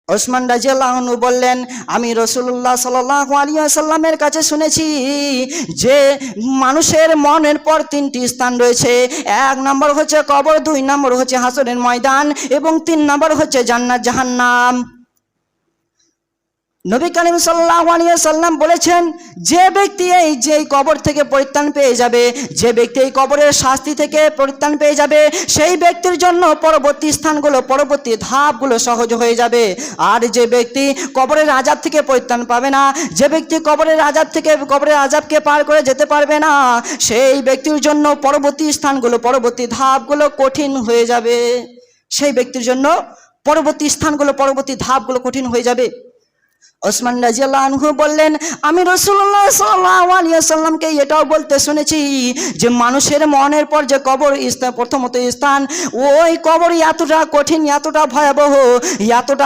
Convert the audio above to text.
ওসমান রাদিয়াল্লাহু আনহু বললেন, আমি রাসূলুল্লাহ সাল্লাল্লাহু আলাইহি ওয়াসাল্লামের কাছে শুনেছি যে মানুষের মনের পর তিনটি স্থান রয়েছে। এক নম্বর হচ্ছে কবর, দুই নম্বর হচ্ছে হাসরের ময়দান এবং তিন নম্বর হচ্ছে জান্নাত জাহান্নাম। নবী করিম সাল্লাল্লাহু আলাইহি ওয়াসাল্লাম বলেছেন, যে ব্যক্তি এই কবর থেকে পরিত্রাণ পেয়ে যাবে, যে ব্যক্তি এই কবরের শাস্তি থেকে পরিত্রাণ পেয়ে যাবে, সেই ব্যক্তির জন্য পরবর্তী স্থানগুলো, পরবর্তী ধাপগুলো সহজ হয়ে যাবে। আর যে ব্যক্তি কবরের আযাব থেকে পরিত্রাণ পাবে না, যে ব্যক্তি কবরের আযাবকে পার করে যেতে পারবে না, সেই ব্যক্তির জন্য পরবর্তী স্থানগুলো, পরবর্তী ধাপগুলো কঠিন হয়ে যাবে। সেই ব্যক্তির জন্য পরবর্তী স্থানগুলো, পরবর্তী ধাপগুলো কঠিন হয়ে যাবে। ওসমান রাদিয়াল্লাহু আনহু বললেন, আমি রাসূলুল্লাহ সাল্লাল্লাহু আলাইহি ওয়াসাল্লামকে এটাও বলতে শুনেছি যে মানুষের মনের পর যে কবর স্থান, প্রথমত স্থান, ওই কবর এতটা কঠিন, এতটা ভয়াবহ, এতটা